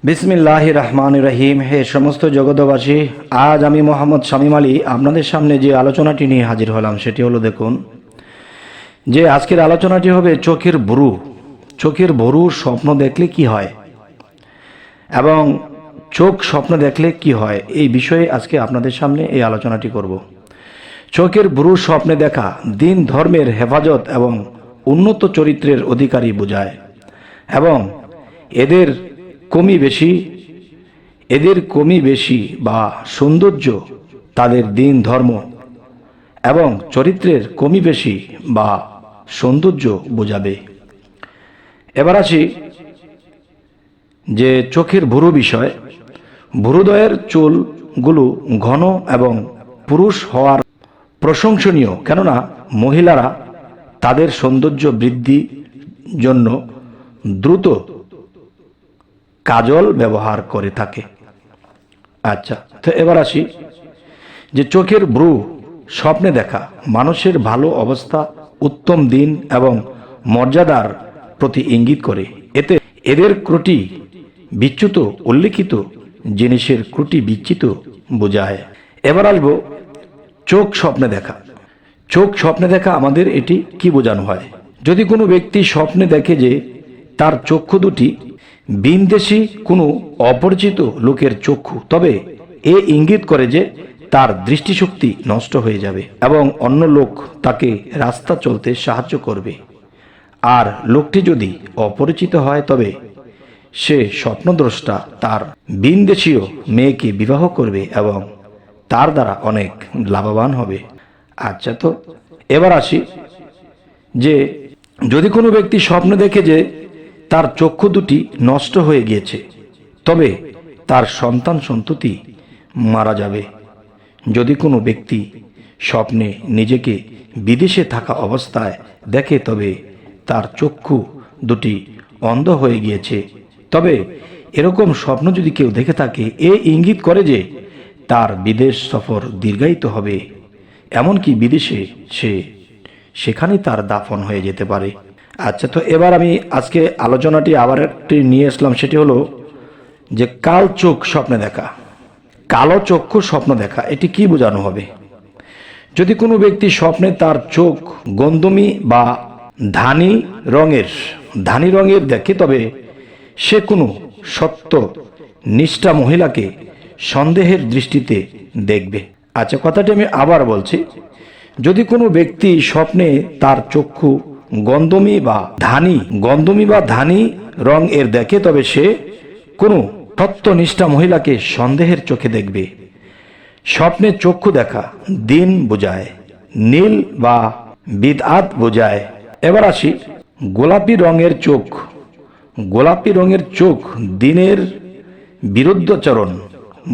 বিসমিল্লাহির রহমানির রহিম। হে সমস্ত জগতবাসী, আজ আমি মোহাম্মদ শামীম আলী আপনাদের সামনে যে আলোচনাটি নিয়ে হাজির হলাম সেটি হলো, দেখুন যে আজকের আলোচনাটি হবে চোখের ভ্রু। চোখের ভ্রু স্বপ্ন দেখলে কি হয় এবং চোখ স্বপ্ন দেখলে কি হয়, এই বিষয়ে আজকে আপনাদের সামনে এই আলোচনাটি করব। চোখের ভ্রু স্বপ্নে দেখা দিন ধর্মের হেফাজত এবং উন্নত চরিত্রের অধিকারী বোঝায় এবং এদের কমি বেশি বা সৌন্দর্য তাদের দিন ধর্ম এবং চরিত্রের কমি বেশি বা সৌন্দর্য বোঝাবে। এবার আসি যে চোখের ভ্রু বিষয়। ভ্রুদয়ের চুলগুলো ঘন এবং পুরুষ হওয়ার প্রশংসনীয়, কেননা মহিলারা তাদের সৌন্দর্য বৃদ্ধির জন্য দ্রুত কাজল ব্যবহার করে থাকে। আচ্ছা, তো এবার আসি যে চোখের ভ্রু স্বপ্নে দেখা মানুষের ভালো অবস্থা, উত্তম দিন এবং মর্যাদার প্রতি ইঙ্গিত করে। এতে এদের ত্রুটি বিচ্যুত উল্লেখিত জিনিসের ত্রুটি বিচ্যুত বোঝায়। এবার আসবো চোখ স্বপ্নে দেখা। চোখ স্বপ্নে দেখা আমাদের এটি কি বোঝানো হয়? যদি কোনো ব্যক্তি স্বপ্নে দেখে যে তার চক্ষু দুটি ভিনদেশী কোনো অপরিচিত লোকের চক্ষু, তবে এ ইঙ্গিত করে যে তার দৃষ্টিশক্তি নষ্ট হয়ে যাবে এবং অন্য লোক তাকে রাস্তা চলতে সাহায্য করবে। আর লোকটি যদি অপরিচিত হয় তবে সে স্বপ্নদ্রষ্টা তার ভিনদেশীয় মেয়েকে বিবাহ করবে এবং তার দ্বারা অনেক লাভবান হবে। আচ্ছা, তো এবার আসি যে যদি কোনো ব্যক্তি স্বপ্ন দেখে যে তার চক্ষু দুটি নষ্ট হয়ে গিয়েছে, তবে তার সন্তান সন্ততি মারা যাবে। যদি কোনো ব্যক্তি স্বপ্নে নিজেকে বিদেশে থাকা অবস্থায় দেখে, তবে তার চক্ষু দুটি অন্ধ হয়ে গিয়েছে। তবে এরকম স্বপ্ন যদি কেউ দেখে থাকে, এ ইঙ্গিত করে যে তার বিদেশ সফর দীর্ঘায়িত হবে, এমনকি বিদেশে সেখানেই তার দাফন হয়ে যেতে পারে। আচ্ছা, তো এবার আমি আজকে আলোচনাটি আবার একটি নিয়ে আসলাম, সেটি হলো যে কাল চোখ স্বপ্নে দেখা। কালো চক্ষু স্বপ্ন দেখা এটি কি বোঝানো হবে? যদি কোনো ব্যক্তি স্বপ্নে তার চোখ গন্ধমি বা ধানি রঙের দেখে, তবে সে কোনো সত্য নিষ্ঠা মহিলাকে সন্দেহের দৃষ্টিতে দেখবে। আচ্ছা, কথাটি আমি আবার বলছি। যদি কোনো ব্যক্তি স্বপ্নে তার চক্ষু গন্ধমি বা ধানি রং এর দেখে, তবে সে কোনো সত্যনিষ্ঠা মহিলাকে সন্দেহের চোখে দেখবে। স্বপ্নে চক্ষু দেখা দিন বোঝায়, নীল বা বিদআত বোঝায়। এবার আসি গোলাপি রঙের চোখ দিনের বিরুদ্ধাচরণ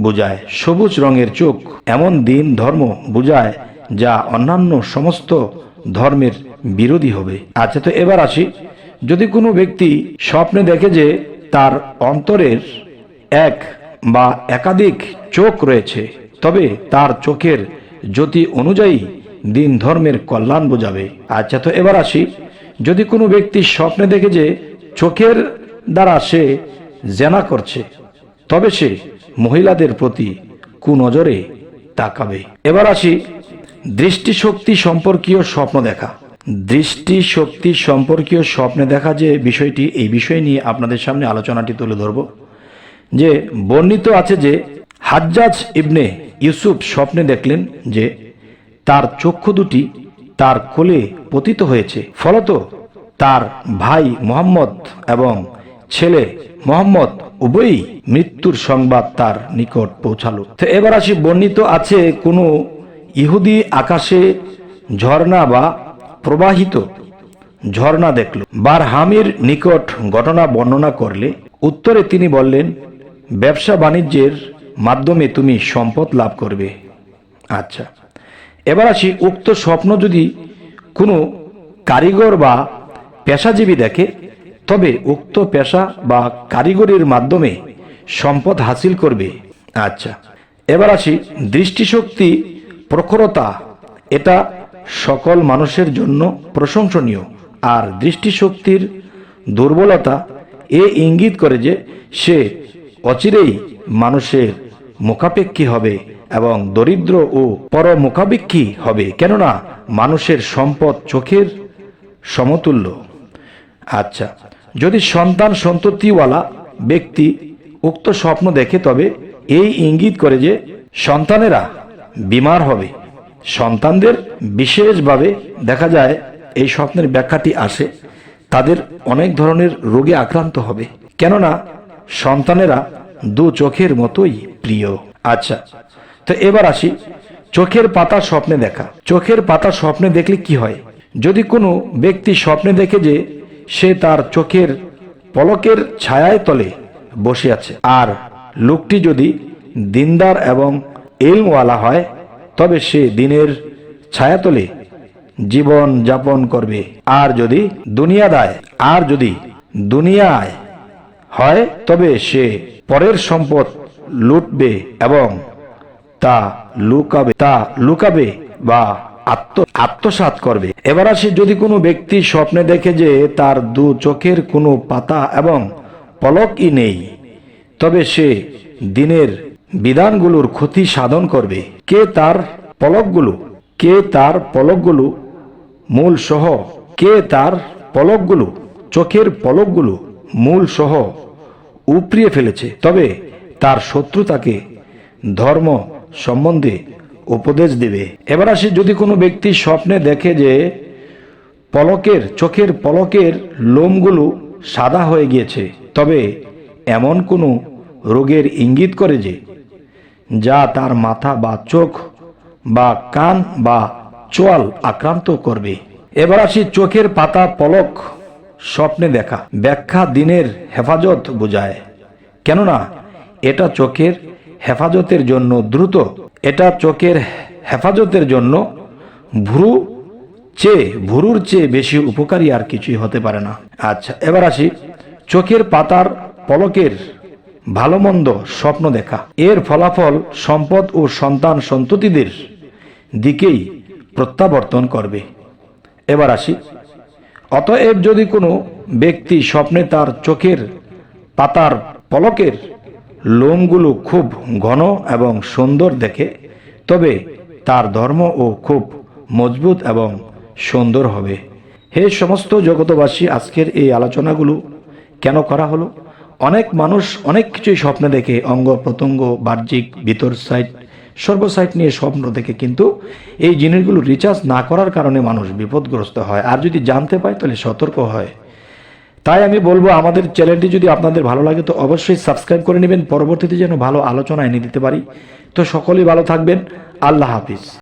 বোঝায়। সবুজ রঙের চোখ এমন দিন ধর্ম বোঝায় যা অন্যান্য সমস্ত ধর্মের বিরোধী হবে। আচ্ছা, তো এবার আসি যদি কোনো ব্যক্তি স্বপ্নে দেখে যে তার অন্তরের এক বা একাধিক চোখ রয়েছে, তবে তার চোখের জ্যোতি অনুযায়ী দিন ধর্মের কল্যাণ বোঝাবে। আচ্ছা, তো এবার আসি যদি কোনো ব্যক্তি স্বপ্নে দেখে যে চোখের দ্বারা সে জেনা করছে, তবে সে মহিলাদের প্রতি কুনজরে তাকাবে। এবার আসি দৃষ্টিশক্তি সম্পর্কীয় স্বপ্ন দেখা। দৃষ্টিশক্তি সম্পর্কীয় স্বপ্নে দেখা যে বিষয়টি, এই বিষয় নিয়ে আপনাদের সামনে আলোচনাটি তুলে ধরব। যে বর্ণিত আছে যে হাজ্জাজ ইবনে ইউসুফ স্বপ্নে দেখলেন যে তার চক্ষু দুটি তার কোলে পতিত হয়েছে, ফলত তার ভাই মোহাম্মদ এবং ছেলে মোহাম্মদ উভয়ই মৃত্যুর সংবাদ তার নিকট পৌঁছালো। তো এবার আসি বর্ণিত আছে কোনো ইহুদি আকাশে ঝর্ণা বা প্রবাহিত ঝর্ণা দেখল। বারহামির নিকট ঘটনা বর্ণনা করলে উত্তরে তিনি বললেন, ব্যবসা বাণিজ্যের মাধ্যমে তুমি সম্পদ লাভ করবে। আচ্ছা, এবার আসি উক্ত স্বপ্ন যদি কোনো কারিগর বা পেশাজীবী দেখে, তবে উক্ত পেশা বা কারিগরির মাধ্যমে সম্পদ হাসিল করবে। আচ্ছা, এবার আসি দৃষ্টিশক্তি প্রখরতা, এটা সকল মানুষের জন্য প্রশংসনীয়। আর দৃষ্টিশক্তির দুর্বলতা এ ইঙ্গিত করে যে সে অচিরেই মানুষের মুখাপেক্ষী হবে এবং দরিদ্র ও পরমুখাপেক্ষী হবে, কেননা মানুষের সম্পদ চোখের সমতুল্য। আচ্ছা, যদি সন্তান সন্ততিওয়ালা ব্যক্তি উক্ত স্বপ্ন দেখে তবে এই ইঙ্গিত করে যে সন্তানেরা বিমার হবে। সন্তানদের বিশেষভাবে দেখা যায় এই স্বপ্নের ব্যাখ্যাটি আসে তাদের অনেক ধরনের রোগে আক্রান্ত হবে, কেননা সন্তানেরা দু চোখের মতোই প্রিয়। আচ্ছা, তো এবার আসি চোখের পাতা স্বপ্নে দেখা। চোখের পাতা স্বপ্নে দেখলে কি হয়? যদি কোনো ব্যক্তি স্বপ্নে দেখে যে সে তার চোখের পলকের ছায়ায় তলে বসে আছে, আর লোকটি যদি দিনদার এবং ইলমওয়ালা হয় তবে সে দিনের ছায়াতলে জীবন যাপন করবে। আর যদি দুনিয়ায় হয় তবে সে পরের সম্পদ লুটবে এবং তা লুকাবে বা আত্মসাৎ করবে। এবার আসি, যদি কোনো ব্যক্তি স্বপ্নে দেখে যে তার দু চোখের কোনো পাতা এবং পলকই নেই তবে সে দিনের বিধানগুলোর ক্ষতি সাধন করবে। কে তার চোখের পলকগুলো মূল সহ উপড়িয়ে ফেলেছে, তবে তার শত্রু তাকে ধর্ম সম্বন্ধে উপদেশ দেবে। এবার আসি, যদি কোনো ব্যক্তি স্বপ্নে দেখে যে চোখের পলকের লোমগুলো সাদা হয়ে গিয়েছে তবে এমন কোনো রোগের ইঙ্গিত করে যে যা তার মাথা বা চোখ বা কান বা চোয়াল আক্রান্ত করবে। এবার আসি, চোখের পাতা পলক স্বপ্নে দেখা। ব্যাখ্যা দিনের হেফাজত বোঝায়, কেননা এটা চোখের হেফাজতের জন্য ভুরুর চেয়ে বেশি উপকারী আর কিছুই হতে পারে না। আচ্ছা, এবার আসি চোখের পাতার পলকের ভালো মন্দ স্বপ্ন দেখা। এর ফলাফল সম্পদ ও সন্তান সন্ততিদের দিকেই প্রত্যাবর্তন করবে। এবার আসি, অতএব যদি কোনো ব্যক্তি স্বপ্নে তার চোখের পাতার পলকের লোমগুলো খুব ঘন এবং সুন্দর দেখে তবে তার ধর্মও খুব মজবুত এবং সুন্দর হবে। হে সমস্ত জগতবাসী, আজকের এই আলোচনাগুলো কেন করা হলো? অনেক মানুষ অনেক কিছুই স্বপ্নে দেখে, অঙ্গ প্রত্যঙ্গ, বাহ্যিক, ভিতর সাইড, সর্বসাইড নিয়ে স্বপ্ন দেখে, কিন্তু এই জিনিসগুলো রিচার্জ না করার কারণে মানুষ বিপদগ্রস্ত হয়, আর যদি জানতে পায় তাহলে সতর্ক হয়। তাই আমি বলবো, আমাদের চ্যানেলটি যদি আপনাদের ভালো লাগে তো অবশ্যই সাবস্ক্রাইব করে নেবেন, পরবর্তীতে যেন ভালো আলোচনা এনে দিতে পারি। তো সকলেই ভালো থাকবেন। আল্লাহ হাফিজ।